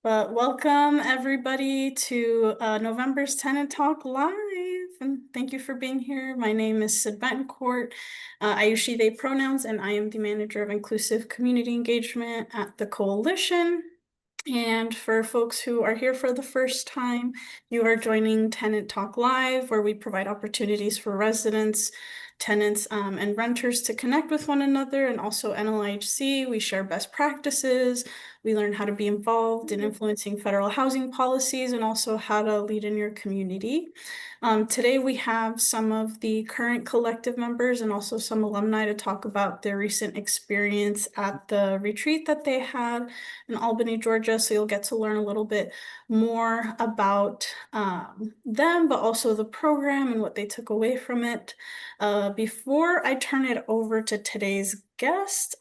But welcome everybody to November's Tenant Talk Live, and thank you for being here. My name is Betancourt. I use she, they pronouns, and I am the manager of inclusive community engagement at the Coalition. And for folks who are here for the first time, you are joining Tenant Talk Live, where we provide opportunities for residents, tenants, and renters to connect with one another, and also NLIHC. We share best practices. We learn how to be involved in influencing federal housing policies and also how to lead in your community. Today we have some of the current collective members and also some alumni to talk about their recent experience at the retreat that they had in Albany, Georgia. So you'll get to learn a little bit more about them, but also the program and what they took away from it. Before I turn it over to today's guest,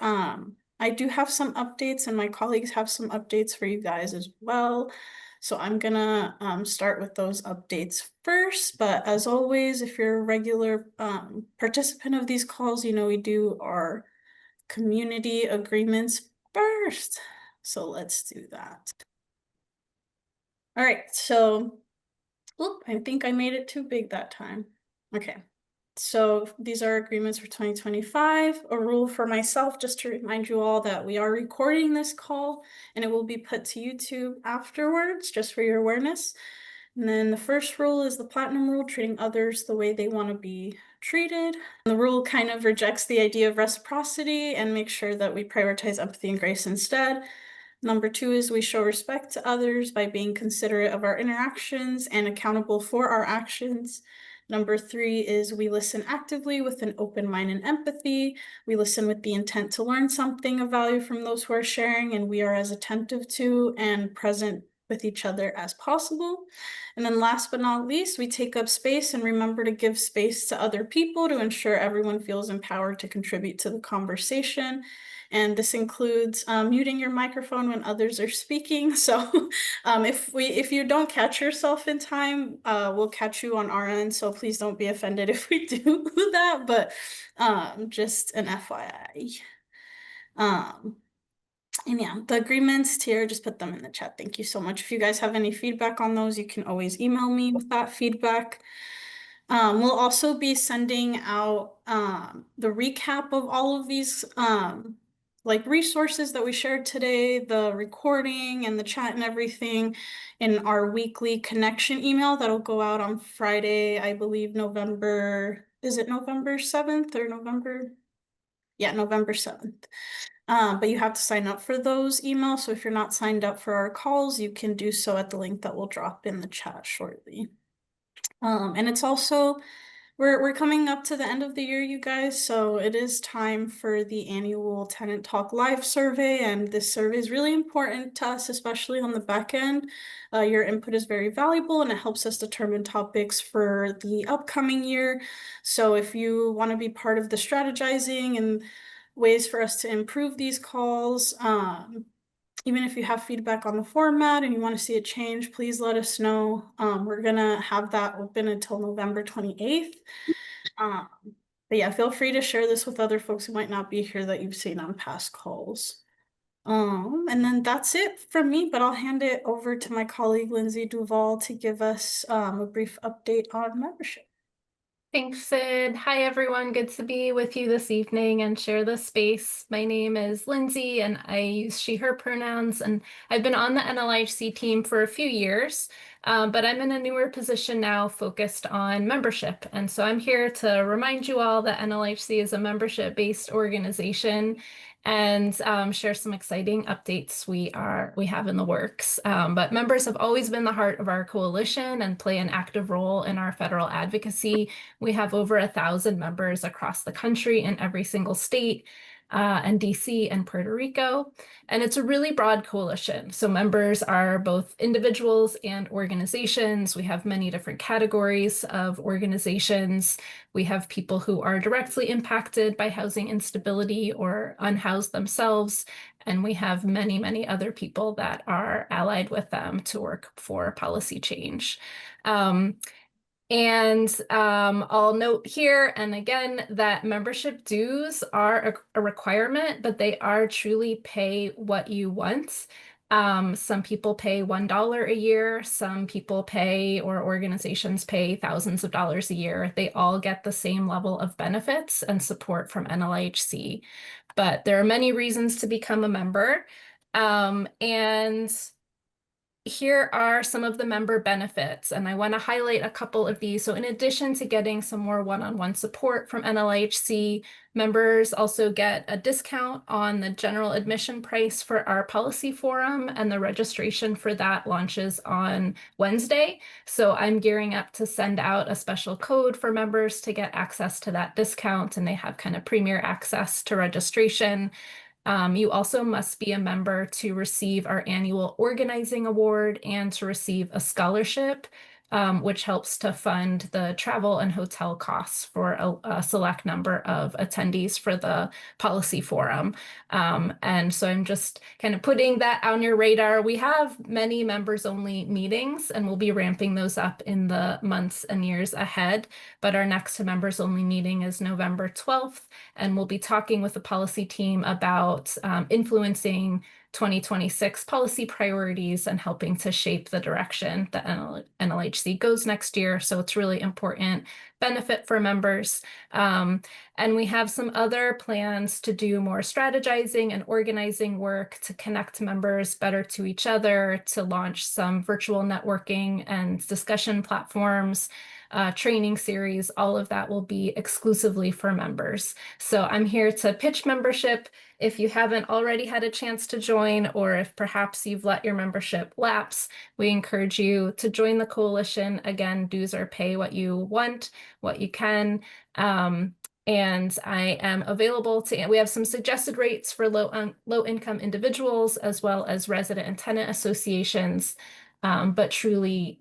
I do have some updates and my colleagues have some updates for you guys as well. So I'm gonna start with those updates first, but as always, if you're a regular participant of these calls, you know we do our community agreements first. So let's do that. All right, so I think I made it too big that time. Okay. So these are agreements for 2025, a rule for myself, just to remind you all that we are recording this call and it will be put to YouTube afterwards, just for your awareness. And then the first rule is the platinum rule, treating others the way they want to be treated. And the rule kind of rejects the idea of reciprocity and makes sure that we prioritize empathy and grace instead. Number 2 is we show respect to others by being considerate of our interactions and accountable for our actions. Number 3 is we listen actively with an open mind and empathy. We listen with the intent to learn something of value from those who are sharing, and we are as attentive to and present with each other as possible. And then last but not least, we take up space and remember to give space to other people to ensure everyone feels empowered to contribute to the conversation. And this includes muting your microphone when others are speaking. So if you don't catch yourself in time, we'll catch you on our end. So please don't be offended if we do that, but just an FYI. And yeah, the agreements here, just put them in the chat. Thank you so much. If you guys have any feedback on those, you can always email me with that feedback. We'll also be sending out the recap of all of these like resources that we shared today, the recording and the chat and everything in our weekly connection email that'll go out on Friday, I believe is it November 7th or November? Yeah, November 7th. But you have to sign up for those emails. So if you're not signed up for our calls, you can do so at the link that we'll drop in the chat shortly. And it's also, we're coming up to the end of the year, you guys, so it is time for the annual Tenant Talk Live survey, and this survey is really important to us, especially on the back end. Your input is very valuable and it helps us determine topics for the upcoming year. So if you want to be part of the strategizing and ways for us to improve these calls, even if you have feedback on the format and you want to see it change, please let us know. We're gonna have that open until November 28th. But yeah, feel free to share this with other folks who might not be here that you've seen on past calls. And then that's it from me, but I'll hand it over to my colleague Lindsay Duval to give us a brief update on membership. Thanks, Sid. Hi, everyone. Good to be with you this evening and share this space. My name is Lindsay, and I use she, her pronouns, and I've been on the NLIHC team for a few years, but I'm in a newer position now focused on membership. And so I'm here to remind you all that NLIHC is a membership-based organization and share some exciting updates we have in the works. But members have always been the heart of our coalition and play an active role in our federal advocacy. We have over 1,000 members across the country in every single state, and DC and Puerto Rico. And it's a really broad coalition. So members are both individuals and organizations. We have many different categories of organizations. We have people who are directly impacted by housing instability or unhoused themselves. And we have many, many other people that are allied with them to work for policy change. I'll note here and again that membership dues are a requirement, but they are truly pay what you want. Some people pay $1 a year. Some people pay, or organizations pay, thousands of dollars a year. They all get the same level of benefits and support from NLIHC. But there are many reasons to become a member. And here are some of the member benefits, and I want to highlight a couple of these. So in addition to getting some more one-on-one support from NLIHC, members also get a discount on the general admission price for our policy forum, and the registration for that launches on Wednesday. So I'm gearing up to send out a special code for members to get access to that discount, and they have kind of premier access to registration. You also must be a member to receive our annual organizing award and to receive a scholarship, which helps to fund the travel and hotel costs for a select number of attendees for the policy forum. And so I'm just kind of putting that on your radar. We have many members only meetings, and we'll be ramping those up in the months and years ahead. But our next members only meeting is November 12th, and we'll be talking with the policy team about influencing 2026 policy priorities and helping to shape the direction that NLIHC goes next year. So it's really important benefit for members. And we have some other plans to do more strategizing and organizing work to connect members better to each other, to launch some virtual networking and discussion platforms, training series. All of that will be exclusively for members. So I'm here to pitch membership. If you haven't already had a chance to join, or if perhaps you've let your membership lapse, we encourage you to join the coalition. Again, dues are pay what you want, what you can. And I am available to, we have some suggested rates for low income individuals, as well as resident and tenant associations. But truly,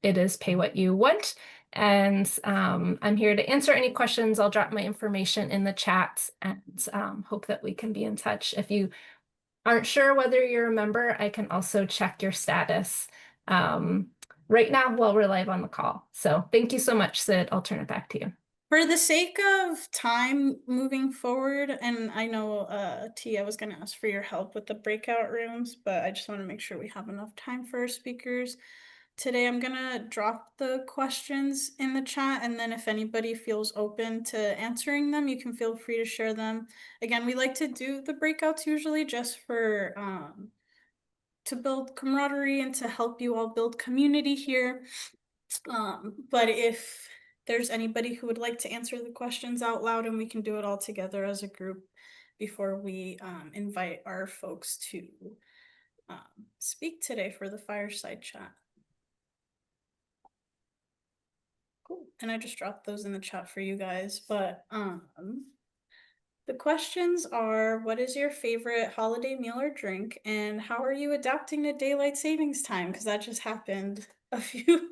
it is pay what you want. And I'm here to answer any questions. I'll drop my information in the chat, and hope that we can be in touch. If you aren't sure whether you're a member, I can also check your status right now while we're live on the call. So thank you so much, Sid. I'll turn it back to you. For the sake of time moving forward, and I know T, I was going to ask for your help with the breakout rooms, but I just want to make sure we have enough time for our speakers. Today, I'm going to drop the questions in the chat, and then if anybody feels open to answering them, you can feel free to share them. Again, we like to do the breakouts usually just for to build camaraderie and to help you all build community here. But if there's anybody who would like to answer the questions out loud, and we can do it all together as a group before we invite our folks to speak today for the fireside chat. Cool. And I just dropped those in the chat for you guys. But the questions are, what is your favorite holiday meal or drink? And how are you adapting to daylight savings time? Because that just happened a few,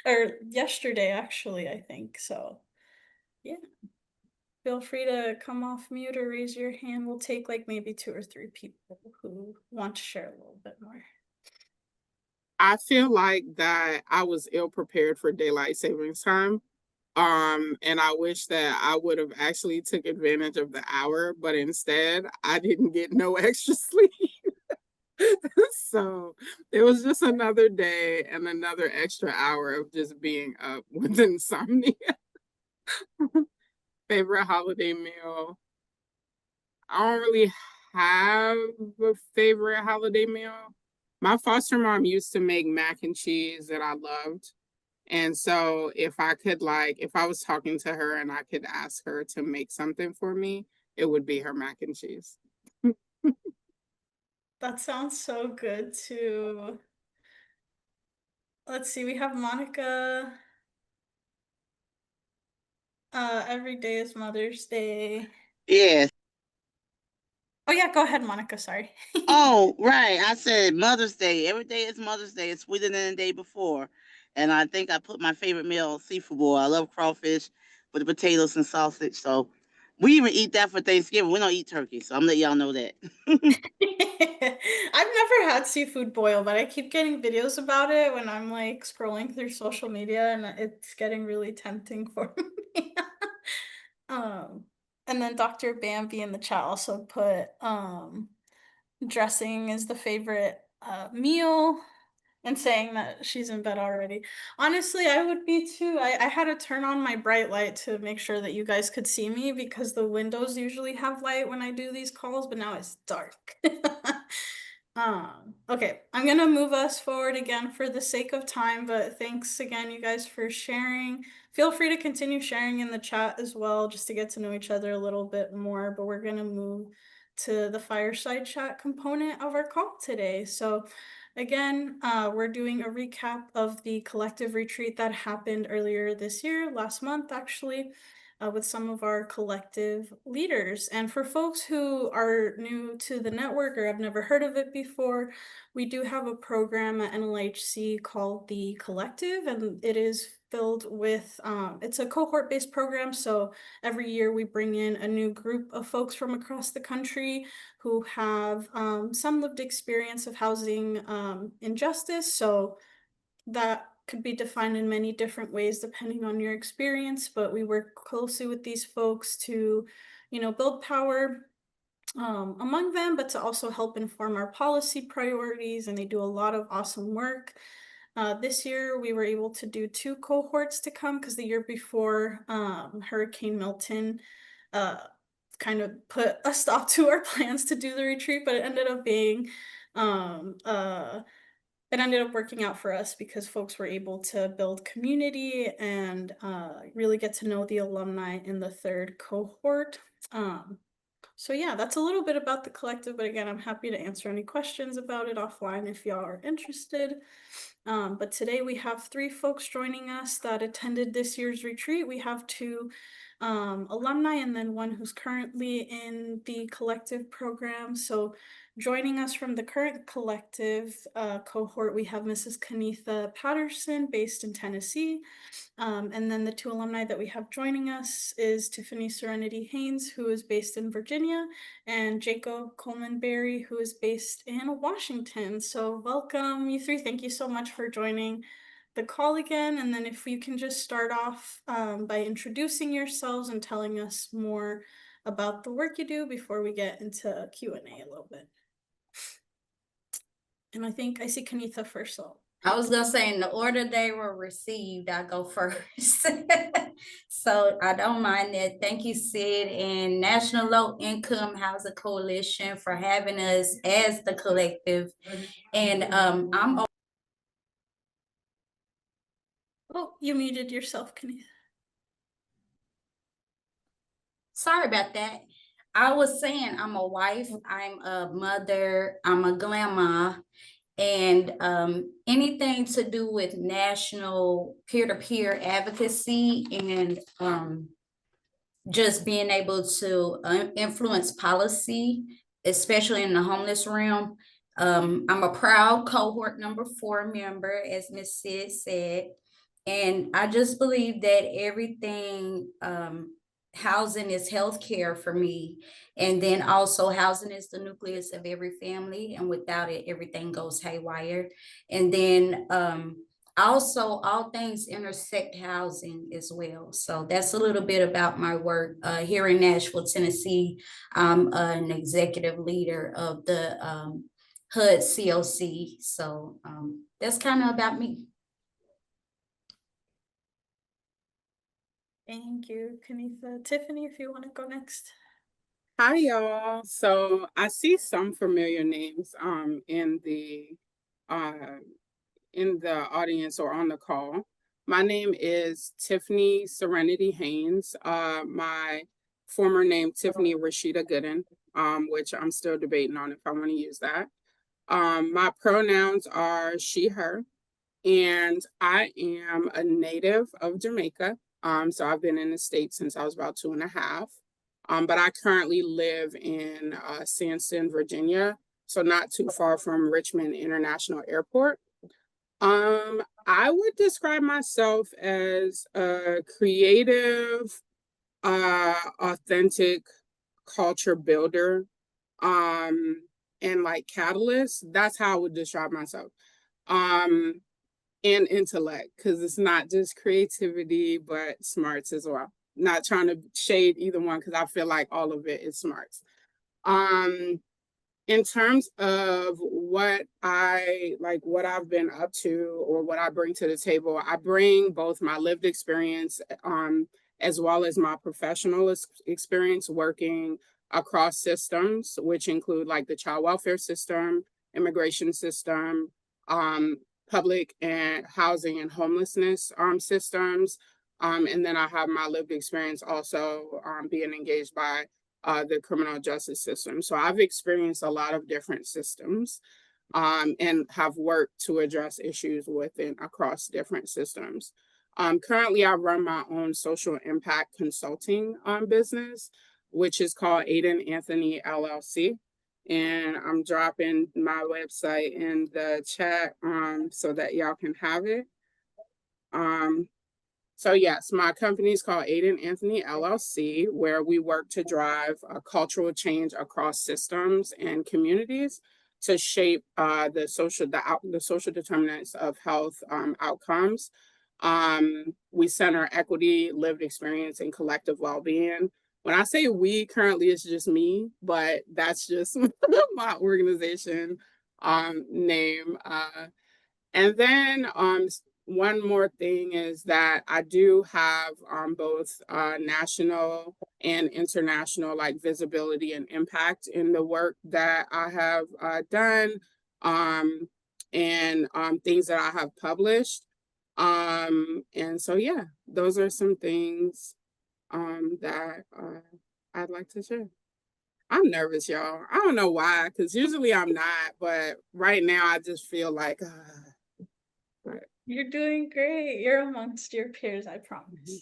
or yesterday, actually, I think. So, yeah. Feel free to come off mute or raise your hand. We'll take like maybe 2 or 3 people who want to share a little bit more. I feel like that I was ill prepared for daylight savings time. And I wish that I would have actually took advantage of the hour, but instead I didn't get no extra sleep. So it was just another day and another extra hour of just being up with insomnia. Favorite holiday meal? I don't really have a favorite holiday meal. My foster mom used to make mac and cheese that I loved. And so if I could, like, if I was talking to her and I could ask her to make something for me, it would be her mac and cheese. That sounds so good too. Let's see, we have Monica. Every day is Mother's Day. Yes. Oh yeah, go ahead, Monica, sorry. Oh, right. I said Mother's Day. Every day is Mother's Day. It's sweeter than the day before. And I think I put my favorite meal, seafood boil. I love crawfish with the potatoes and sausage. So we even eat that for Thanksgiving. We don't eat turkey. So I'm letting y'all know that. I've never had seafood boil, but I keep getting videos about it when I'm like scrolling through social media, and it's getting really tempting for me. And then Dr. Bambi in the chat also put dressing is the favorite meal, and saying that she's in bed already. Honestly, I would be too. I had to turn on my bright light to make sure that you guys could see me because the windows usually have light when I do these calls, but now it's dark. Okay, I'm gonna move us forward again for the sake of time, but thanks again, you guys, for sharing. Feel free to continue sharing in the chat as well, just to get to know each other a little bit more, but we're gonna move to the fireside chat component of our call today. So again, we're doing a recap of the collective retreat that happened earlier this year, last month actually, with some of our collective leaders. And for folks who are new to the network or have never heard of it before, we do have a program at NLIHC called the Collective, and it is filled with, it's a cohort-based program, so every year we bring in a new group of folks from across the country who have some lived experience of housing injustice. So that could be defined in many different ways depending on your experience, but we work closely with these folks to, build power among them, but to also help inform our policy priorities, and they do a lot of awesome work. This year we were able to do 2 cohorts to come because the year before Hurricane Milton kind of put a stop to our plans to do the retreat, but it ended up being it ended up working out for us because folks were able to build community and really get to know the alumni in the 3rd cohort. So yeah, that's a little bit about the collective, but again, I'm happy to answer any questions about it offline if y'all are interested. But today we have 3 folks joining us that attended this year's retreat. We have 2 alumni and then 1 who's currently in the collective program. So joining us from the current collective cohort, we have Mrs. Kennetha Patterson, based in Tennessee. And then the 2 alumni that we have joining us is Tiffany Serenity Haynes, who is based in Virginia, and Jacob Coleman Berry, who is based in Washington. So welcome, you 3. Thank you so much for joining the call again. And then if you can just start off by introducing yourselves and telling us more about the work you do before we get into Q&A a little bit. And I think I see Kennetha first. So I was gonna say, in the order they were received, I go first. So I don't mind that. Thank you, Sid and National Low Income Housing Coalition, for having us as the collective. And I'm oh, you muted yourself, Kennetha. sorry about that. I was saying I'm a wife, I'm a mother, I'm a grandma, and anything to do with national peer-to-peer advocacy and just being able to influence policy, especially in the homeless realm. I'm a proud cohort number 4 member, as Ms. Sid said, and I just believe that everything, housing is healthcare for me. And then also housing is the nucleus of every family. And without it, everything goes haywire. And then also all things intersect housing as well. So that's a little bit about my work here in Nashville, Tennessee. I'm an executive leader of the HUD COC. So that's kind of about me. Thank you, Kennetha. Tiffany, if you want to go next. Hi, y'all. So I see some familiar names in the audience or on the call. My name is Tiffany Serenity Haynes. My former name, Tiffany Rashida Gooden, which I'm still debating on if I want to use that. My pronouns are she, her, and I am a native of Jamaica. So I've been in the States since I was about 2.5. But I currently live in Sandston, Virginia, so not too far from Richmond International Airport. I would describe myself as a creative, authentic culture builder, and like catalyst. That's how I would describe myself. And intellect, because it's not just creativity, but smarts as well. Not trying to shade either one, because I feel like all of it is smarts. And In terms of what I've been up to or what I bring to the table, I bring both my lived experience as well as my professional experience working across systems, which include like the child welfare system, immigration system, public and housing and homelessness systems. And then I have my lived experience also being engaged by the criminal justice system. So I've experienced a lot of different systems and have worked to address issues within across different systems. Currently, I run my own social impact consulting business, which is called Aiden Anthony LLC. And I'm dropping my website in the chat so that y'all can have it. So yes, my company is called Aiden Anthony LLC, where we work to drive a cultural change across systems and communities to shape the social determinants of health outcomes. We center equity, lived experience, and collective well-being. When I say we, currently it's just me, but that's just my organization name. And then one more thing is that I do have both national and international like visibility and impact in the work that I have done and things that I have published. And so, yeah, those are some things that I'd like to share. I'm nervous, y'all. I don't know why, because usually I'm not, but right now I just feel like, You're doing great. You're amongst your peers, I promise.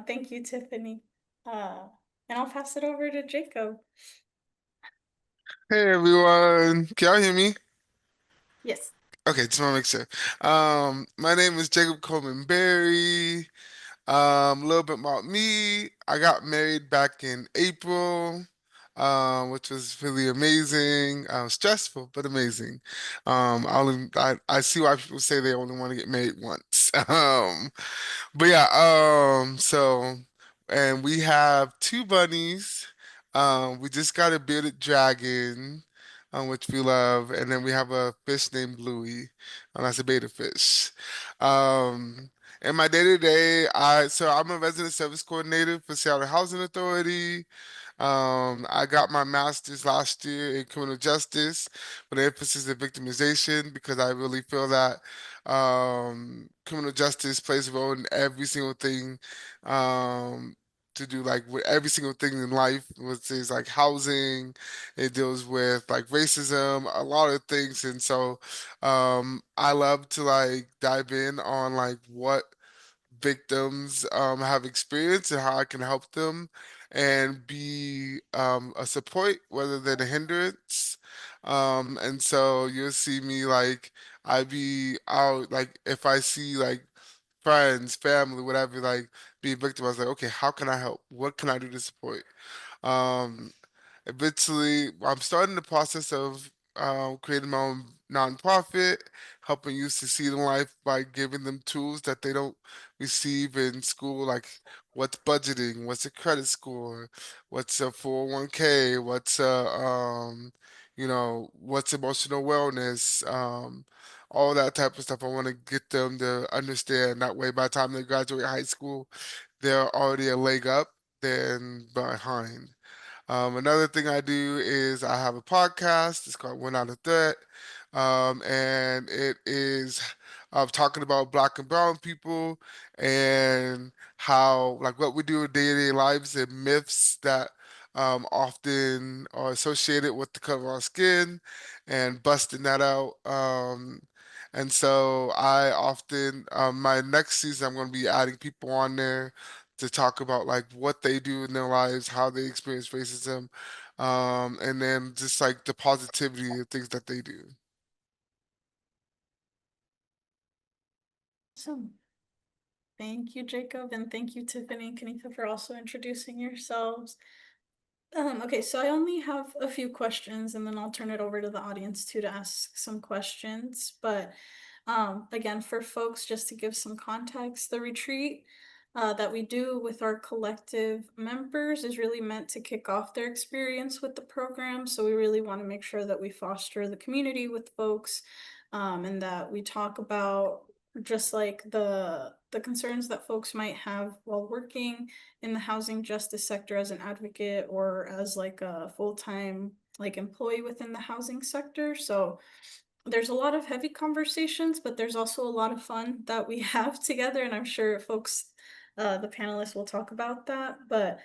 Thank you, Tiffany. And I'll pass it over to Jacob. Hey everyone, can y'all hear me? Yes. Okay, just want to make sure. My name is Jacob Coleman Berry. A little bit about me. I got married back in April, which was really amazing. Stressful, but amazing. I see why people say they only want to get married once. But yeah, and we have two bunnies. We just got a bearded dragon, which we love, and then we have a fish named Bluey, and that's a beta fish. Um, in my day-to-day, I'm a resident service coordinator for Seattle Housing Authority. I got my master's last year in criminal justice with an emphasis in victimization because I really feel that criminal justice plays a role in every single thing to do like with every single thing in life, which is like housing. It deals with like racism, a lot of things, and so I love to like dive in on like what victims have experienced and how I can help them and be a support rather than a hindrance. And so you'll see me like I be out like if I see like friends, family, whatever, like be a victim, I was like, okay, how can I help? What can I do to support? Um, Eventually, I'm starting the process of creating my own nonprofit, helping youth succeed in life by giving them tools that they don't receive in school, like what's budgeting, what's a credit score, what's a 401k, what's emotional wellness, all that type of stuff. I want to get them to understand that way by the time they graduate high school, they're already a leg up than behind. Another thing I do is I have a podcast. It's called One Out of Threat. And it is talking about Black and Brown people and how, like, what we do in day-to-day lives and myths that often are associated with the color of our skin and busting that out. And so I often, my next season, I'm going to be adding people on there to talk about like what they do in their lives, how they experience racism, and then just like the positivity of things that they do. Awesome. Thank you, Jacob, and thank you, Tiffany and Kennetha, for also introducing yourselves. Okay, so I only have a few questions, and then I'll turn it over to the audience too to ask some questions. But again, for folks, just to give some context, the retreat that we do with our collective members is really meant to kick off their experience with the program. So we really want to make sure that we foster the community with folks, and that we talk about just like the concerns that folks might have while working in the housing justice sector as an advocate or as like a full-time like employee within the housing sector. So there's a lot of heavy conversations, but there's also a lot of fun that we have together, and I'm sure folks, the panelists will talk about that. But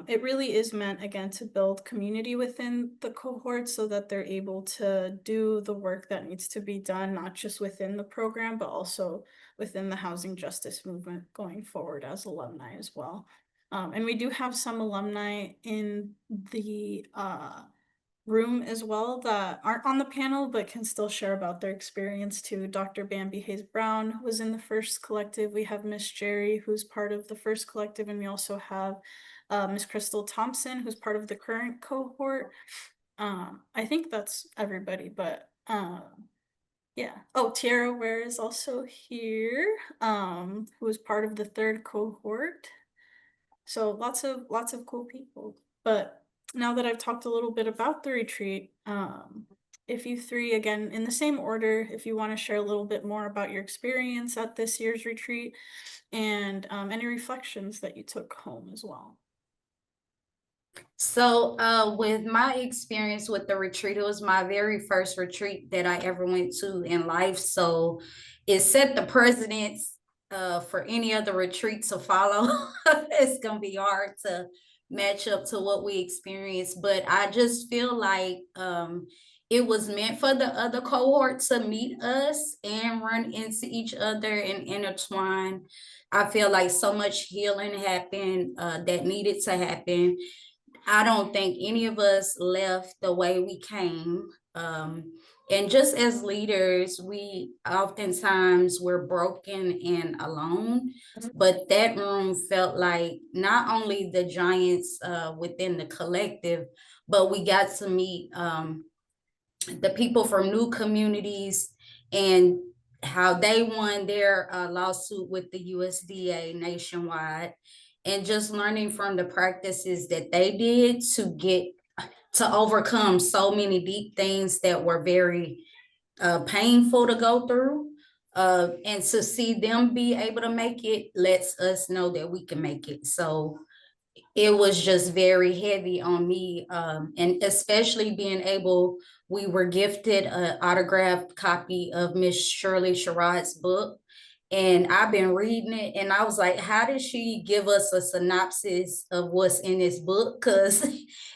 it really is meant, again, to build community within the cohort so that they're able to do the work that needs to be done, not just within the program, but also within the housing justice movement going forward as alumni as well. And we do have some alumni in the room as well that aren't on the panel but can still share about their experience too. Dr. Bambi Hayes Brown was in the first collective. We have Miss Jerry, who's part of the first collective, and we also have Miss Crystal Thompson, who's part of the current cohort. I think that's everybody, but yeah. Oh, Tiara Ware is also here, who is part of the third cohort. So lots of cool people. But now that I've talked a little bit about the retreat, if you three, again, in the same order, if you want to share a little bit more about your experience at this year's retreat and any reflections that you took home as well. So with my experience with the retreat, it was my very first retreat that I ever went to in life. So it set the precedence for any other retreat to follow. It's gonna be hard to match up to what we experienced, but I just feel like it was meant for the other cohort to meet us and run into each other and intertwine. I feel like so much healing happened that needed to happen. I don't think any of us left the way we came. And just as leaders, we oftentimes were broken and alone, but that room felt like not only the giants within the collective, but we got to meet the people from new communities and how they won their lawsuit with the USDA nationwide, and just learning from the practices that they did to get to overcome so many deep things that were very painful to go through. And to see them be able to make it lets us know that we can make it. So it was just very heavy on me, and especially being able, we were gifted an autographed copy of Miss Shirley Sherrod's book, and I've been reading it, and I was like, how did she give us a synopsis of what's in this book? Because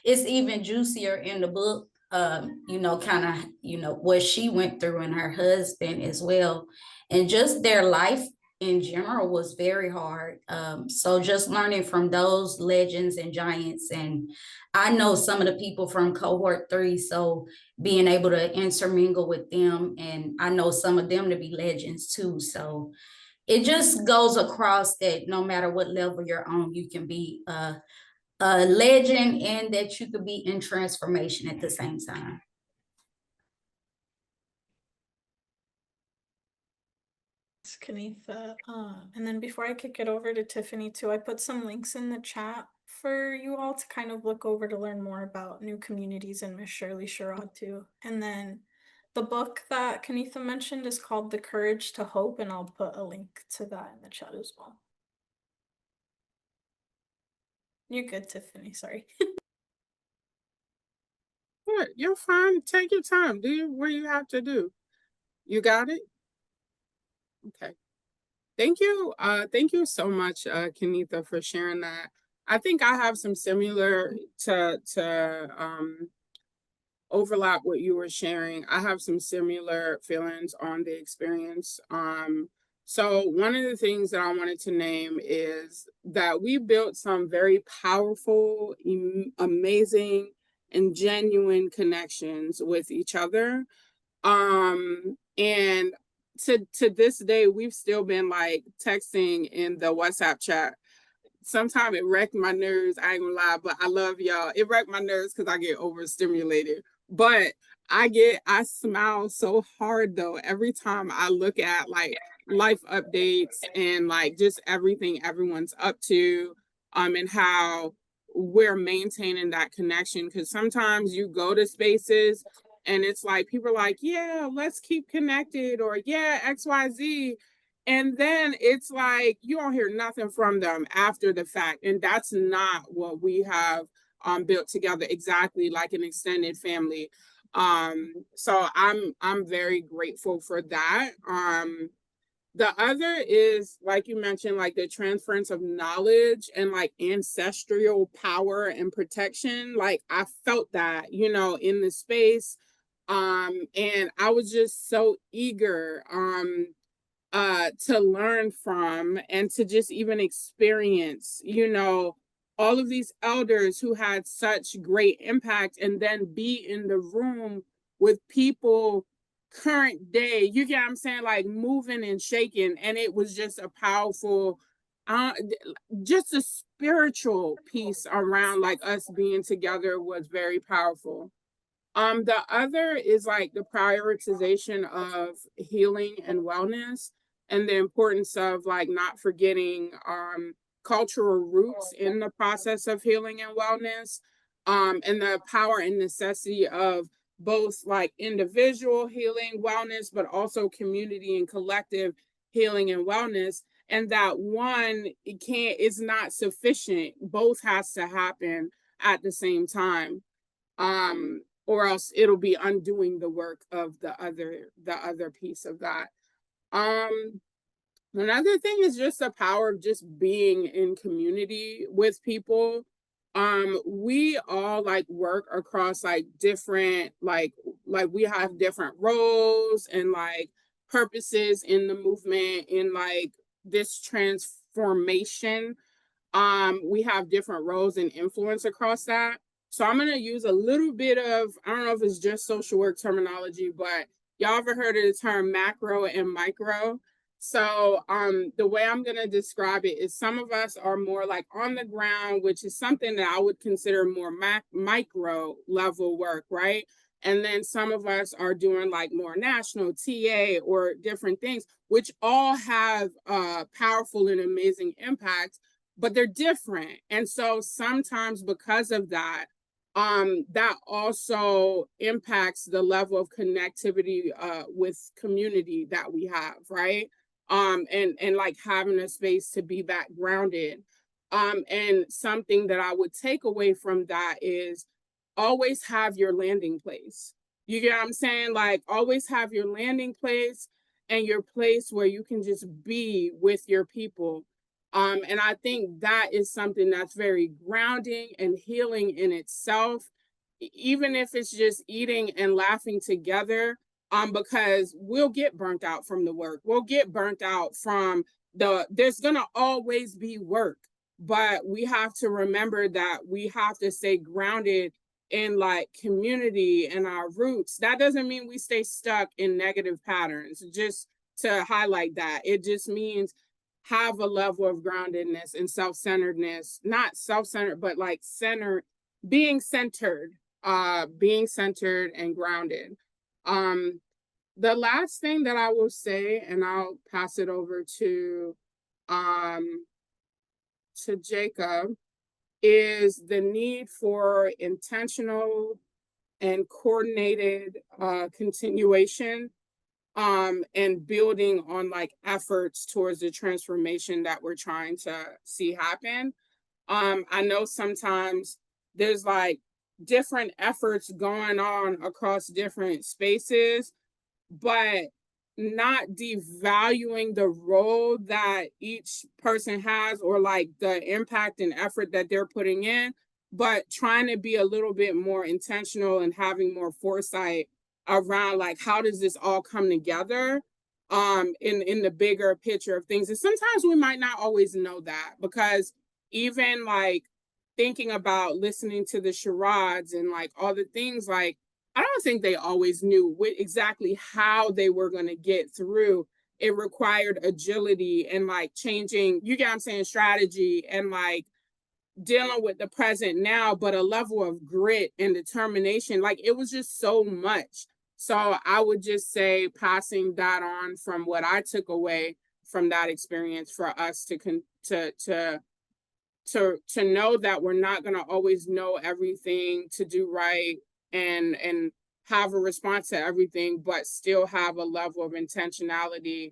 it's even juicier in the book, kind of, what she went through and her husband as well, and just their life in general was very hard. So just learning from those legends and giants, and I know some of the people from cohort 3, so being able to intermingle with them, and I know some of them to be legends too. So it just goes across that no matter what level you're on, you can be a legend and that you could be in transformation at the same time. Kennetha. And then before I kick it over to Tiffany too, I put some links in the chat for you all to kind of look over to learn more about new communities and Miss Shirley Sherrod too. And then the book that Kennetha mentioned is called The Courage to Hope, and I'll put a link to that in the chat as well. You're good, Tiffany, sorry. What? You're fine. Take your time. Do what you have to do. You got it? Okay. Thank you. Thank you so much, Kennetha, for sharing that. I think I have some similar to overlap what you were sharing. I have some similar feelings on the experience. So one of the things that I wanted to name is that we built some very powerful, amazing, and genuine connections with each other. And to this day, we've still been like texting in the WhatsApp chat. Sometimes it wrecked my nerves. I ain't gonna lie, but I love y'all. It wrecked my nerves because I get overstimulated. But I smile so hard though every time I look at like life updates and like just everything everyone's up to, and how we're maintaining that connection. Because sometimes you go to spaces and it's like people are like, yeah, let's keep connected, or yeah, XYZ. And then it's like you don't hear nothing from them after the fact. And that's not what we have built together, exactly like an extended family. So I'm very grateful for that. The other is, like you mentioned, like the transference of knowledge and like ancestral power and protection. Like I felt that, you know, in the space. And I was just so eager to learn from and to just even experience, you know, all of these elders who had such great impact, and then be in the room with people current day, you get what I'm saying, like moving and shaking. And it was just a powerful, just a spiritual piece around like us being together was very powerful. The other is like the prioritization of healing and wellness, and the importance of like not forgetting cultural roots in the process of healing and wellness, and the power and necessity of both like individual healing, wellness, but also community and collective healing and wellness. And that one, is not sufficient. Both has to happen at the same time. Or else it'll be undoing the work of the other piece of that. Another thing is just the power of just being in community with people. We all like work across like different, like we have different roles and like purposes in the movement, in like this transformation. We have different roles and influence across that. So I'm going to use a little bit of, I don't know if it's just social work terminology, but y'all ever heard of the term macro and micro? So the way I'm going to describe it is some of us are more like on the ground, which is something that I would consider more micro level work, right? And then some of us are doing like more national TA or different things, which all have powerful and amazing impacts, but they're different. And so sometimes because of that, that also impacts the level of connectivity with community that we have, right? And like having a space to be back grounded. And something that I would take away from that is always have your landing place. You get what I'm saying? Like always have your landing place and your place where you can just be with your people. And I think that is something that's very grounding and healing in itself, even if it's just eating and laughing together, because we'll get burnt out from the work. We'll get burnt out from there's gonna always be work, but we have to remember that we have to stay grounded in like community and our roots. That doesn't mean we stay stuck in negative patterns, just to highlight that. It just means have a level of groundedness and self-centeredness, not self-centered, but like centered, being centered and grounded. The last thing that I will say, and I'll pass it over to Jacob, is the need for intentional and coordinated continuation, and building on like efforts towards the transformation that we're trying to see happen. I know sometimes there's like different efforts going on across different spaces, but not devaluing the role that each person has or like the impact and effort that they're putting in, but trying to be a little bit more intentional and having more foresight around like how does this all come together in the bigger picture of things. And sometimes we might not always know that, because even like thinking about listening to the charades and like all the things, like I don't think they always knew exactly how they were going to get through. It required agility and like changing, you get what I'm saying, strategy, and like dealing with the present now, but a level of grit and determination. Like it was just so much So I would just say passing that on from what I took away from that experience for us to know that we're not going to always know everything to do right and have a response to everything, but still have a level of intentionality,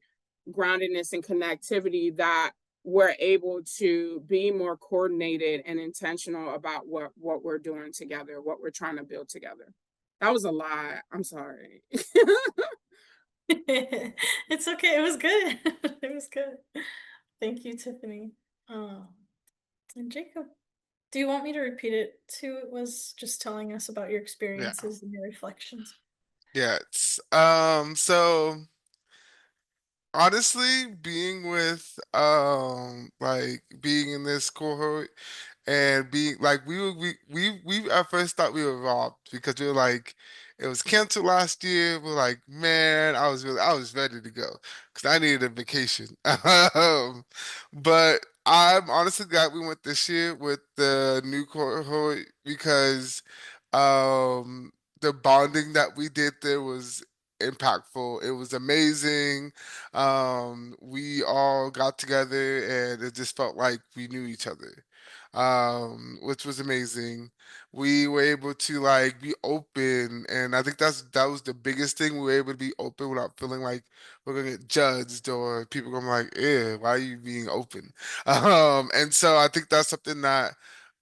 groundedness, and connectivity that we're able to be more coordinated and intentional about what we're doing together, what we're trying to build together. That was a lot. I'm sorry. It's okay. It was good. It was good. Thank you, Tiffany. And Jacob, do you want me to repeat it too? It was just telling us about your experiences and your reflections. Yes. So honestly, being with like being in this cohort and being like we at first thought we were robbed because we were like it was canceled last year. We're like, man, I was ready to go because I needed a vacation. But I'm honestly glad we went this year with the new cohort because the bonding that we did there was impactful. It was amazing. We all got together and it just felt like we knew each other, which was amazing. We were able to like be open, and I think that was the biggest thing. We were able to be open without feeling like we're gonna get judged or people gonna be like, "Eh, why are you being open?" And so I think that's something that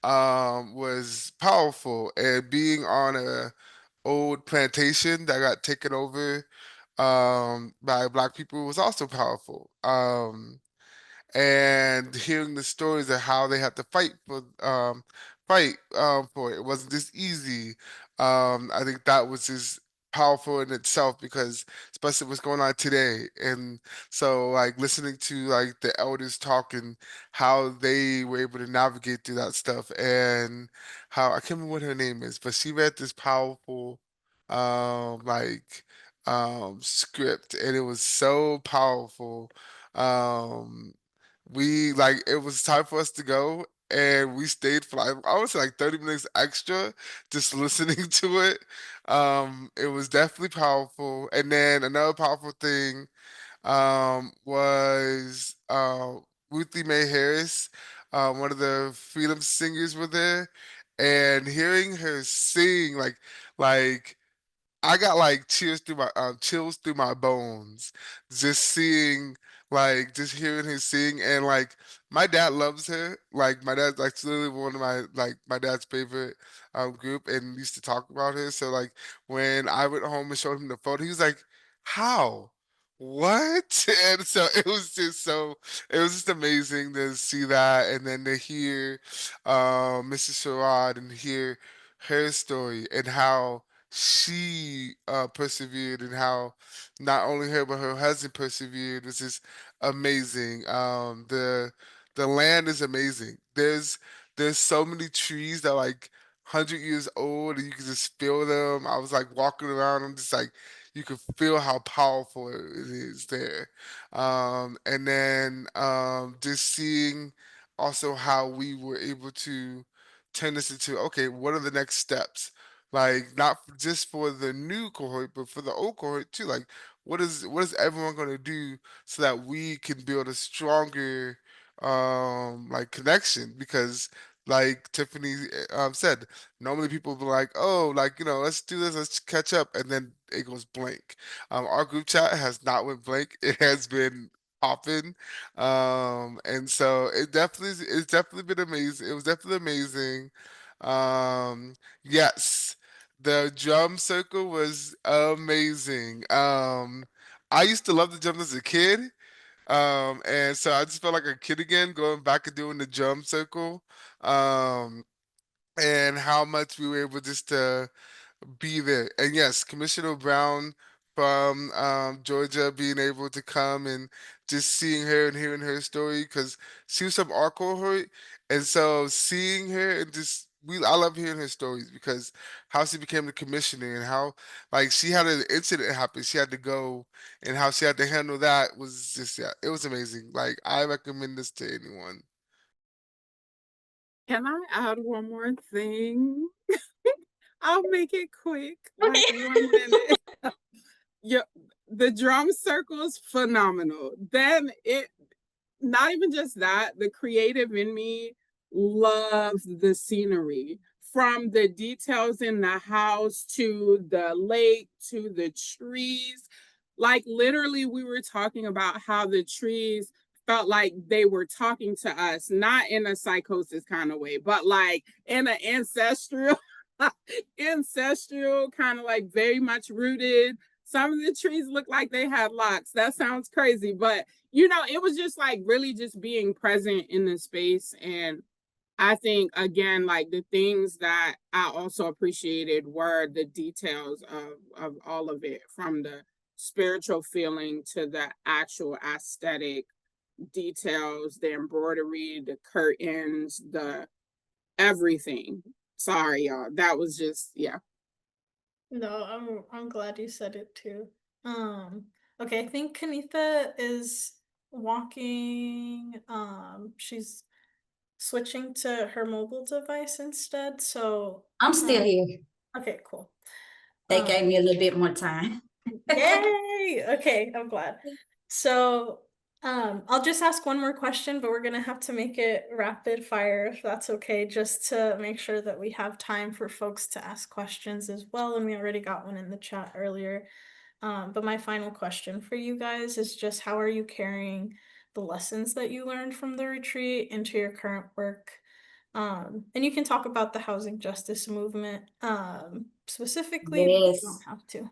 was powerful, and being on a old plantation that got taken over by Black people was also powerful. And hearing the stories of how they had to fight for it. It wasn't just easy. I think that was just powerful in itself because especially what's going on today. And so like listening to like the elders talk and how they were able to navigate through that stuff and how I can't remember what her name is, but she read this powerful like script and it was so powerful. Um we like it was time for us to go and we stayed for like I would say like 30 minutes extra just listening to it. It was definitely powerful. And then another powerful thing was Ruthie Mae Harris, one of the freedom singers were there and hearing her sing like I got like chills through my bones just seeing like just hearing her sing and like my dad loves her. Like my dad's like literally one of my dad's favorite group and used to talk about her. So like when I went home and showed him the photo, he was like, "How? What?" And so it was just amazing to see that and then to hear Mrs. Sherrod and hear her story and how she persevered and how not only her but her husband persevered was just amazing. The land is amazing. There's so many trees that are like 100 years old and you can just feel them. I was like walking around, I'm just like you could feel how powerful it is there. And then just seeing also how we were able to turn this into okay, what are the next steps? Like not just for the new cohort, but for the old cohort too. Like what is everyone gonna do so that we can build a stronger like connection? Because like Tiffany said, normally people be like, oh, like let's do this, let's catch up, and then it goes blank. Our group chat has not went blank. It has been popping. And so it's definitely been amazing. It was definitely amazing. Yes. The drum circle was amazing. I used to love the drums as a kid. And so I just felt like a kid again, going back and doing the drum circle. Um, and how much we were able just to be there. And yes, Commissioner Brown from Georgia being able to come and just seeing her and hearing her story because she was from our cohort. And so seeing her and just I love hearing her stories because how she became the commissioner and how like she had an incident happen. She had to go and how she had to handle that was just yeah, it was amazing. Like I recommend this to anyone. Can I add one more thing? I'll make it quick, like Okay. 1 minute. Yeah, the drum circles, phenomenal. Then not even just that, the creative in me loves the scenery. From the details in the house to the lake to the trees. Like literally, we were talking about how the trees felt like they were talking to us, not in a psychosis kind of way, but like in an ancestral, ancestral kind of like very much rooted. Some of the trees look like they had locks. That sounds crazy, but it was just like really just being present in the space. And I think, again, like the things that I also appreciated were the details of all of it, from the spiritual feeling to the actual aesthetic details, the embroidery, the curtains, the everything. Sorry, y'all. That was just, yeah. No, I'm glad you said it too. Okay, I think Kennetha is walking. She's switching to her mobile device instead. So I'm still here. okay, cool. They gave me a little bit more time. Yay! Okay, I'm glad. So I'll just ask one more question, but we're gonna have to make it rapid fire if that's okay, just to make sure that we have time for folks to ask questions as well. And we already got one in the chat earlier. But my final question for you guys is just how are you carrying the lessons that you learned from the retreat into your current work? And you can talk about the housing justice movement specifically, but you Yes. don't have to.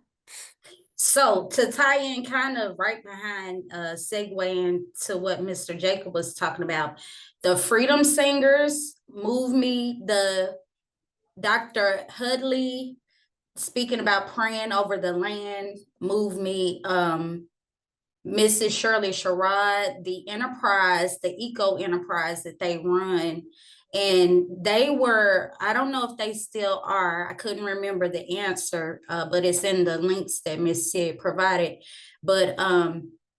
So to tie in kind of right behind, segueing to what Mr. Jacob was talking about, the Freedom Singers move me, the Dr. Hudley speaking about praying over the land move me, Mrs. Shirley Sherrod, the enterprise, the eco enterprise that they run. And they were, I don't know if they still are, I couldn't remember the answer, but it's in the links that Miss Sid provided. But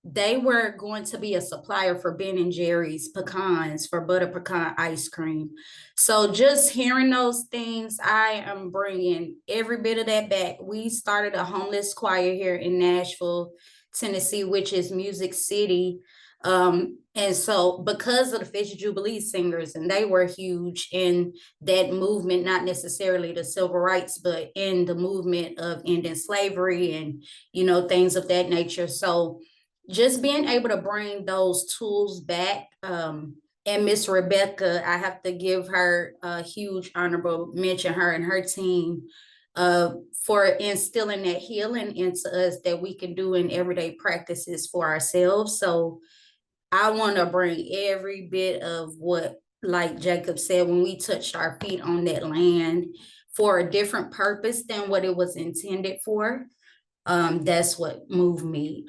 they were going to be a supplier for Ben and Jerry's pecans, for butter pecan ice cream. So just hearing those things, I am bringing every bit of that back. We started a homeless choir here in Nashville, Tennessee, which is Music City. And so because of the Fish Jubilee Singers, and they were huge in that movement, not necessarily the civil rights, but in the movement of ending slavery and, things of that nature. So just being able to bring those tools back, and Miss Rebecca, I have to give her a huge honorable mention, her and her team, for instilling that healing into us that we can do in everyday practices for ourselves. So I want to bring every bit of what, like Jacob said, when we touched our feet on that land for a different purpose than what it was intended for. That's what moved me.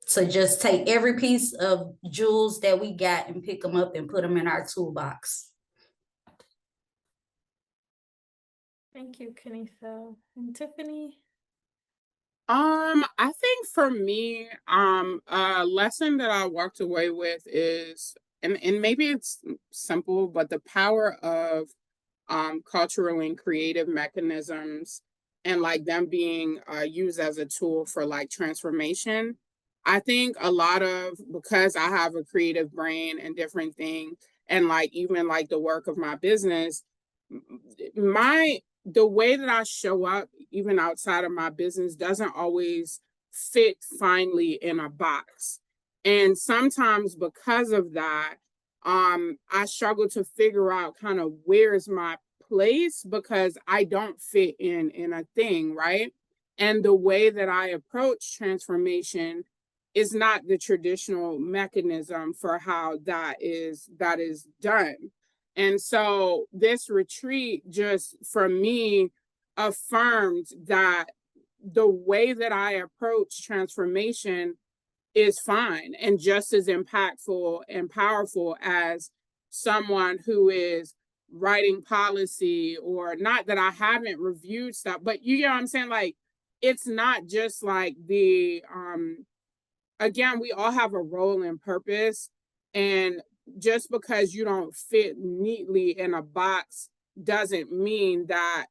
So just take every piece of jewels that we got and pick them up and put them in our toolbox. Thank you, Kennetha. And Tiffany? I think for me, a lesson that I walked away with is, and maybe it's simple, but the power of cultural and creative mechanisms, and like them being used as a tool for like transformation. I think a lot of, because I have a creative brain and different things, and like even like the work of my business, the way that I show up, even outside of my business, doesn't always fit finely in a box. And sometimes because of that, I struggle to figure out kind of where's my place, because I don't fit in a thing, right? And the way that I approach transformation is not the traditional mechanism for how that is done. And so this retreat just, for me, affirmed that the way that I approach transformation is fine and just as impactful and powerful as someone who is writing policy, or not that I haven't reviewed stuff, but you get what I'm saying? Like, it's not just like again, we all have a role and purpose, and just because you don't fit neatly in a box doesn't mean that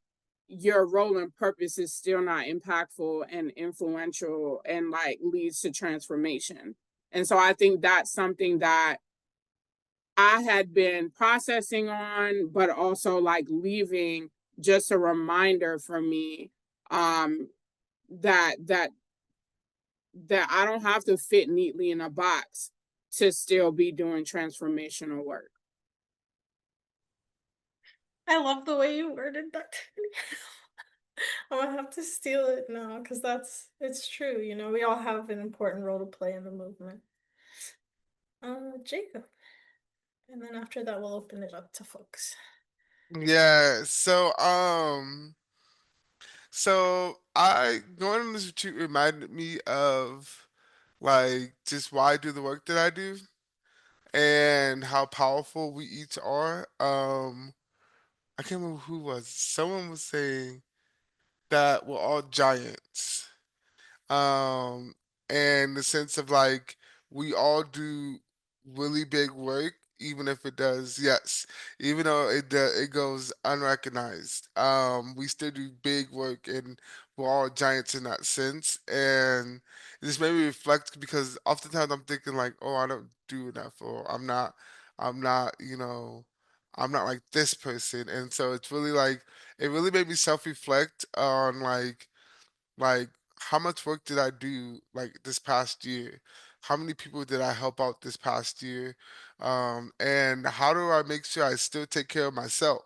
your role and purpose is still not impactful and influential and like leads to transformation. And so I think that's something that I had been processing on, but also like leaving just a reminder for me that I don't have to fit neatly in a box to still be doing transformational work. I love the way you worded that. I'm gonna have to steal it now because it's true. You know, we all have an important role to play in the movement. Jacob, and then after that, we'll open it up to folks. Yeah, so I going on this retreat reminded me of like just why I do the work that I do and how powerful we each are. I can't remember who was. Someone was saying that we're all giants. Um, and the sense of like we all do really big work, even if it does, yes, even though it goes unrecognized. We still do big work, and we're all giants in that sense. And it just made me reflect because oftentimes I'm thinking like, oh, I don't do enough, or I'm not, I'm not like this person. And so it's really like it really made me self-reflect on like how much work did I do like this past year? How many people did I help out this past year? And how do I make sure I still take care of myself?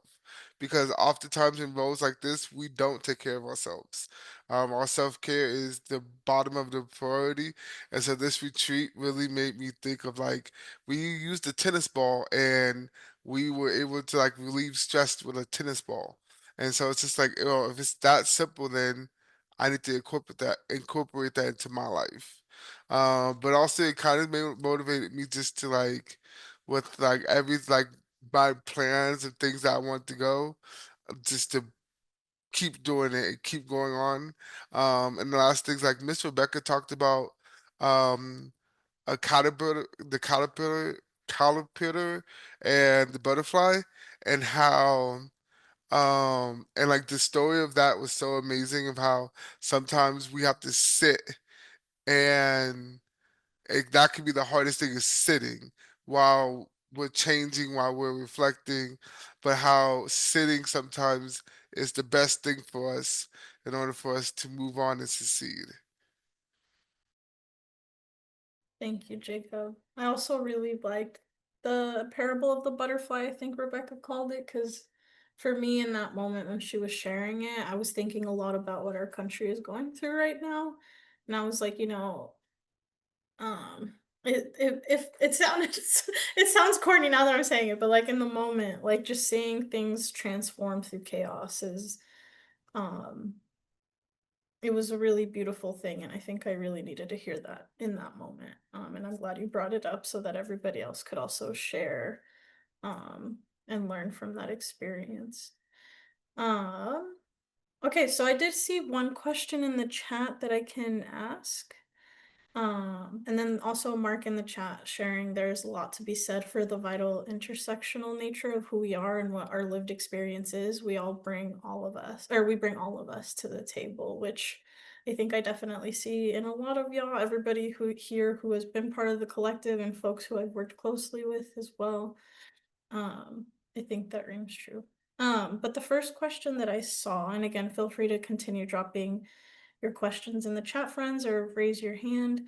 Because oftentimes in roles like this, we don't take care of ourselves. Our self care is the bottom of the priority. And so this retreat really made me think of like, we used a tennis ball and we were able to like relieve stress with a tennis ball. And so it's just like, if it's that simple, then I need to incorporate that into my life. But also it kind of motivated me just to like with like every like my plans and things that I want to go, just to keep doing it and keep going on. And the last things like Miss Rebecca talked about um a caterpillar and the butterfly and how and like the story of that was so amazing of how sometimes we have to sit and that could be the hardest thing is sitting while we're changing, while we're reflecting, but how sitting sometimes is the best thing for us in order for us to move on and succeed. Thank you, Jacob. I also really liked the parable of the butterfly, I think Rebecca called it, because for me in that moment when she was sharing it, I was thinking a lot about what our country is going through right now. And I was like, it sounded it sounds corny now that I'm saying it, but like in the moment, like just seeing things transform through chaos is um it was a really beautiful thing, and I think I really needed to hear that in that moment. And I'm glad you brought it up so that everybody else could also share and learn from that experience. Um, okay, so I did see one question in the chat that I can ask. And then also Mark in the chat sharing there's a lot to be said for the vital intersectional nature of who we are and what our lived experience is. We bring all of us to the table, which I think I definitely see in a lot of y'all, everybody who has been part of the collective and folks who I've worked closely with as well. I think that rings true. But the first question that I saw, and again, feel free to continue dropping your questions in the chat, friends, or raise your hand,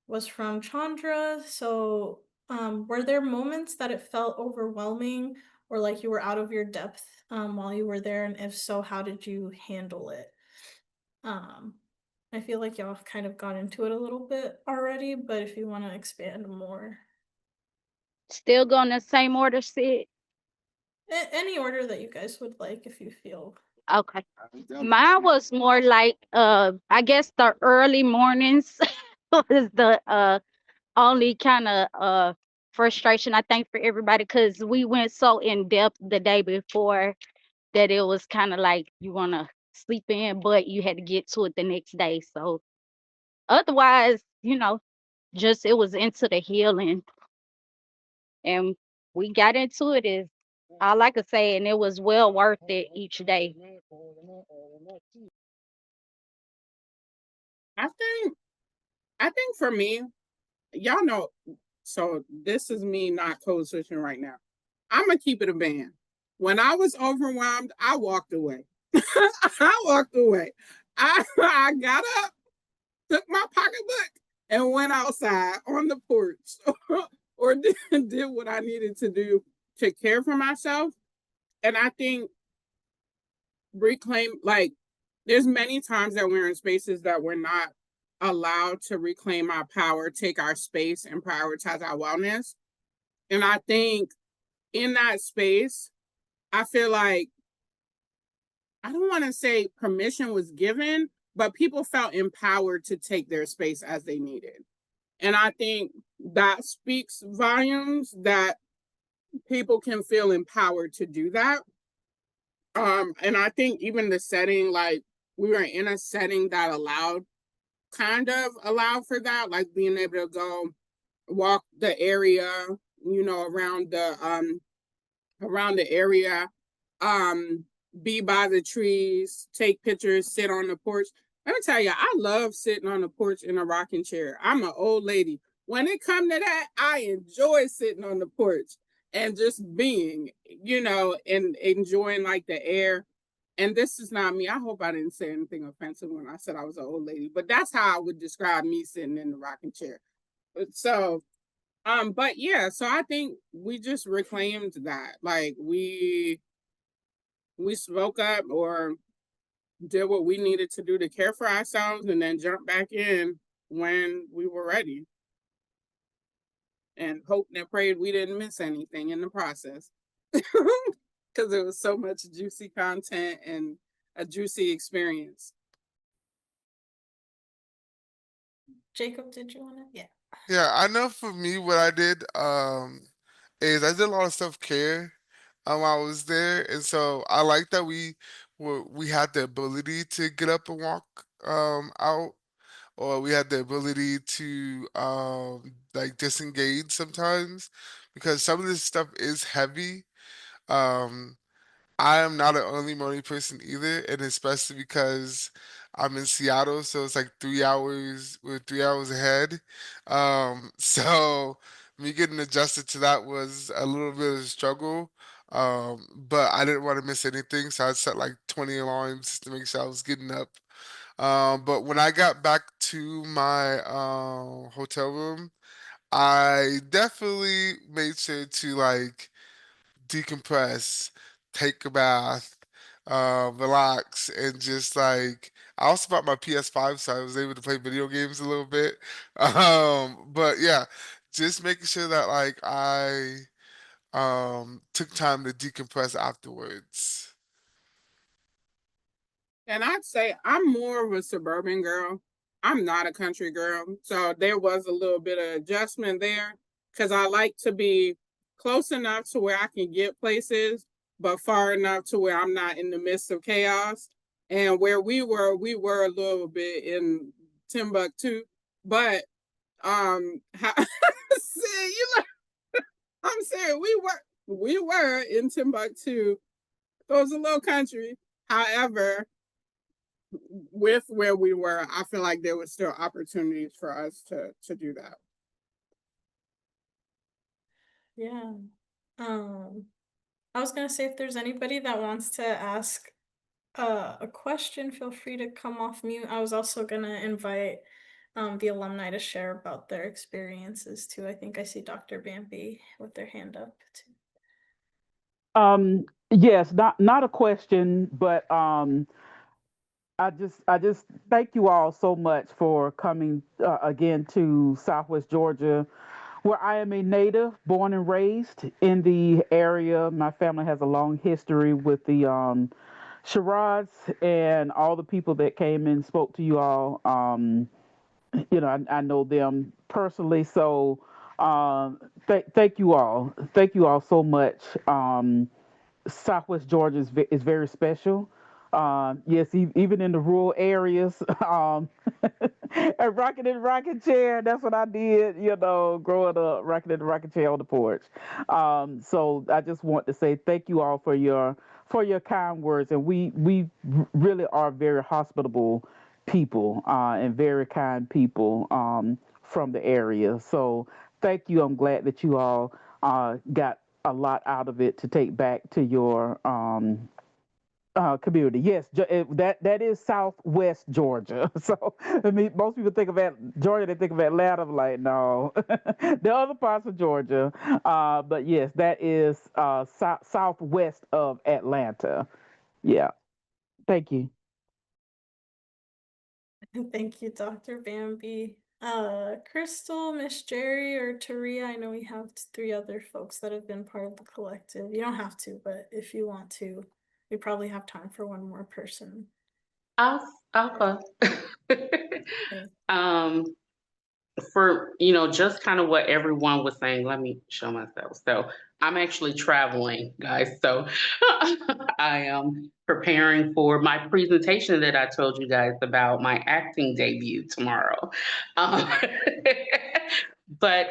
was from Chandra. So, were there moments that it felt overwhelming or like you were out of your depth while you were there? And if so, how did you handle it? I feel like y'all have kind of got into it a little bit already, but if you want to expand more. Still going the same order, Sid? Any order that you guys would like, if you feel. Okay. Mine was more like I guess the early mornings was the only kind of frustration I think for everybody because we went so in depth the day before that it was kind of like you want to sleep in, but you had to get to it the next day. So otherwise, just it was into the healing and we got into it as all I could say, and it was well worth it each day. I think for me, y'all know, so this is me not code switching right now. I'm gonna keep it a band. When I was overwhelmed, I walked away. I walked away. I got up, took my pocketbook, and went outside on the porch or did what I needed to do to care for myself. And I think reclaim, like, there's many times that we're in spaces that we're not allowed to reclaim our power, take our space, and prioritize our wellness. And I think in that space, I feel like, I don't want to say permission was given, but people felt empowered to take their space as they needed. And I think that speaks volumes that people can feel empowered to do that. And I think even the setting, like, we were in a setting that kind of allowed for that, like being able to go walk the area, around the area, be by the trees, take pictures, sit on the porch. Let me tell you, I love sitting on the porch in a rocking chair. I'm an old lady. When it comes to that, I enjoy sitting on the porch and just being, and enjoying like the air. And this is not me. I hope I didn't say anything offensive when I said I was an old lady, but that's how I would describe me sitting in the rocking chair. So, but yeah, so I think we just reclaimed that. Like we spoke up or did what we needed to do to care for ourselves and then jump back in when we were ready. And hoped and prayed we didn't miss anything in the process. Because there was so much juicy content and a juicy experience. Jacob, did you want to? Yeah. Yeah, I know for me what I did is I did a lot of self-care while I was there. And so I like that we had the ability to get up and walk out, or we had the ability to like disengage sometimes, because some of this stuff is heavy. Um I am not an early morning person either, and especially because I'm in Seattle, so it's like 3 hours, we're 3 hours ahead. So me getting adjusted to that was a little bit of a struggle. But I didn't want to miss anything, so I set like 20 alarms to make sure I was getting up. But when I got back to my hotel room, I definitely made sure to like decompress, take a bath, relax, and just like I also bought my PS5, so I was able to play video games a little bit. But yeah, just making sure that like I took time to decompress afterwards. And I'd say I'm more of a suburban girl. I'm not a country girl. So there was a little bit of adjustment there because I like to be close enough to where I can get places, but far enough to where I'm not in the midst of chaos. And where we were a little bit in Timbuktu, but see, I'm saying we were in Timbuktu. It was a little country. However, with where we were, I feel like there was still opportunities for us to do that. Yeah. I was gonna say if there's anybody that wants to ask a question, feel free to come off mute. I was also gonna invite the alumni to share about their experiences too. I think I see Dr. Bambi with their hand up too. Yes, not a question, but I just thank you all so much for coming again to Southwest Georgia, where I am a native, born and raised in the area. My family has a long history with the charades and all the people that came and spoke to you all. I know them personally, so thank you all. Thank you all so much. Southwest Georgia is very special. Yes, even in the rural areas, A rocking in the rocking chair. That's what I did, growing up, rocking in the rocking chair on the porch. So I just want to say thank you all for your kind words, and we really are very hospitable people and very kind people from the area. So thank you. I'm glad that you all got a lot out of it to take back to your community. Yes, that is Southwest Georgia. So I mean, most people think of Georgia, they think of Atlanta. I'm like, no, the other parts of Georgia. But yes, that is southwest of Atlanta. Yeah. Thank you. Thank you, Dr. Bambi. Crystal, Miss Jerry, or Taria. I know we have 3 other folks that have been part of the collective. You don't have to, but if you want to, we probably have time for one more person. I'll go. Okay. For just kind of what everyone was saying, let me show myself. So I'm actually traveling, guys. So I am preparing for my presentation that I told you guys about, my acting debut tomorrow. But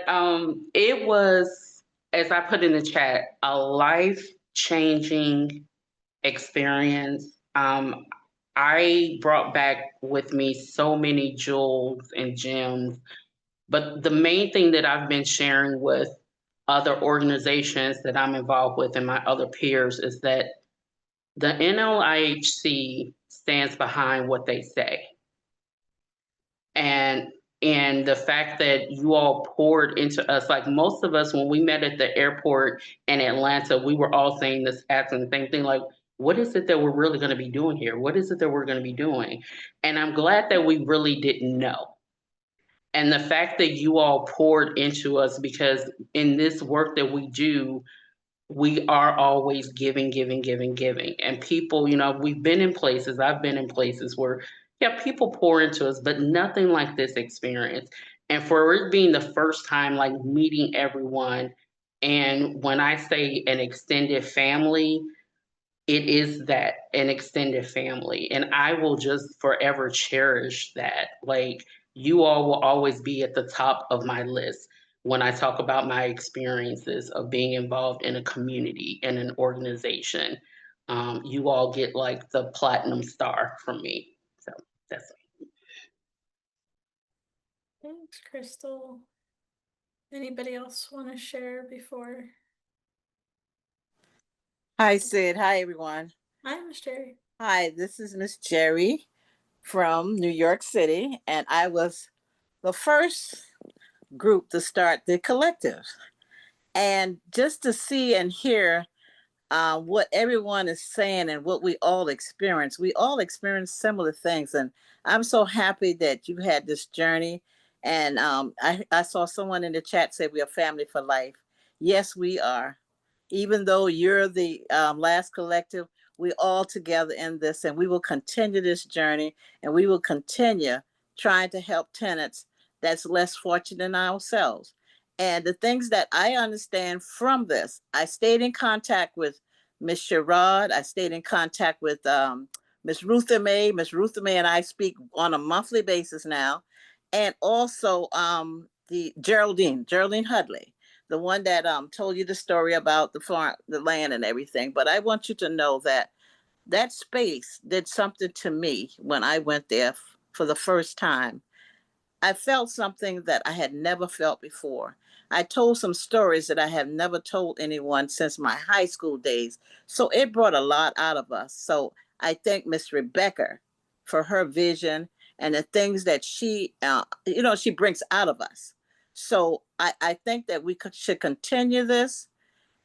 it was, as I put in the chat, a life-changing experience. I brought back with me so many jewels and gems, but the main thing that I've been sharing with other organizations that I'm involved with and my other peers is that the NLIHC stands behind what they say. And the fact that you all poured into us, like most of us, when we met at the airport in Atlanta, we were all saying this, asking the same thing, like, what is it that we're really going to be doing here? What is it that we're going to be doing? And I'm glad that we really didn't know. And the fact that you all poured into us, because in this work that we do, we are always giving, giving, giving, giving. And people, we've been in places, I've been in places where, yeah, people pour into us, but nothing like this experience. And for it being the first time, like meeting everyone, and when I say an extended family, it is that, an extended family. And I will just forever cherish that. Like, you all will always be at the top of my list when I talk about my experiences of being involved in a community and an organization. You all get like the platinum star from me. So that's it. Thanks, Crystal. Anybody else want to share before? Hi, Sid. Hi, everyone. Hi, Miss Jerry. Hi, this is Miss Jerry from New York City, and I was the first group to start the collective. And just to see and hear what everyone is saying and what we all experience similar things. And I'm so happy that you had this journey. And I saw someone in the chat say we are family for life. Yes, we are. Even though you're the last collective, we all together in this, and we will continue this journey, and we will continue trying to help tenants that's less fortunate than ourselves. And the things that I understand from this, I stayed in contact with Miss Sherrod. I stayed in contact with Miss Rutha May. Miss Rutha May and I speak on a monthly basis now. And also the Geraldine Hudley, the one that told you the story about the farm, the land and everything. But I want you to know that that space did something to me when I went there for the first time. I felt something that I had never felt before. I told some stories that I have never told anyone since my high school days. So it brought a lot out of us. So I thank Miss Rebecca for her vision and the things that she brings out of us. So I think that we should continue this.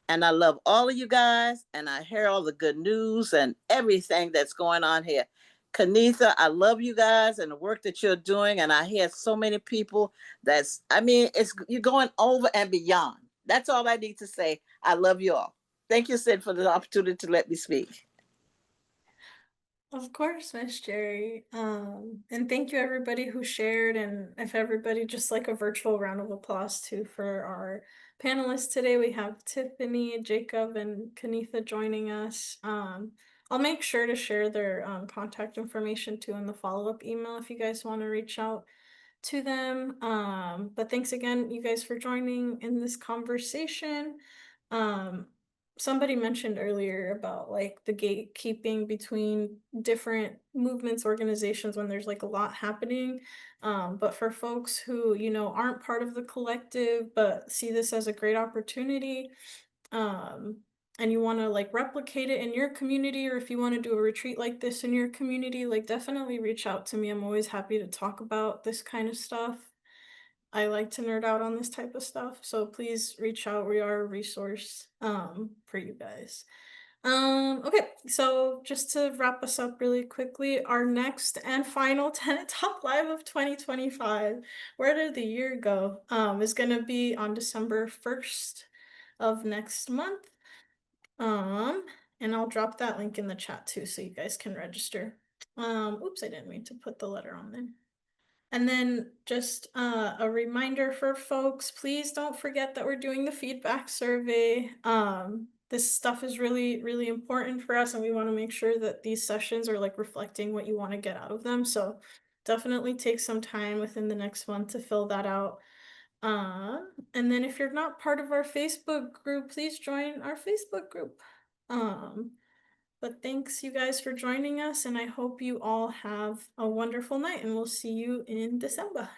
And I love all of you guys. And I hear all the good news and everything that's going on here. Kennetha, I love you guys and the work that you're doing. And I hear so many people you're going over and beyond. That's all I need to say. I love you all. Thank you, Sid, for the opportunity to let me speak. Of course, Miss Jerry. And thank you everybody who shared, and if everybody just like a virtual round of applause too for our panelists today. We have Tiffany, Jacob, and Kennetha joining us. I'll make sure to share their contact information too in the follow-up email if you guys want to reach out to them. But thanks again, you guys, for joining in this conversation. Somebody mentioned earlier about like the gatekeeping between different movements, organizations when there's like a lot happening. But for folks who, you know, aren't part of the collective but see this as a great opportunity, and you want to like replicate it in your community, or if you want to do a retreat like this in your community, like definitely reach out to me. I'm always happy to talk about this kind of stuff. I like to nerd out on this type of stuff, so please reach out. We are a resource for you guys. Okay, so just to wrap us up really quickly, our next and final Tenant Talk Live of 2025, where did the year go, is gonna be on December 1st of next month. And I'll drop that link in the chat too, so you guys can register. Oops, I didn't mean to put the letter on there. And then just a reminder for folks, please don't forget that we're doing the feedback survey. This stuff is really, really important for us, and we want to make sure that these sessions are like reflecting what you want to get out of them. So definitely take some time within the next month to fill that out. And then if you're not part of our Facebook group, please join our Facebook group. But thanks you guys for joining us, and I hope you all have a wonderful night, and we'll see you in December.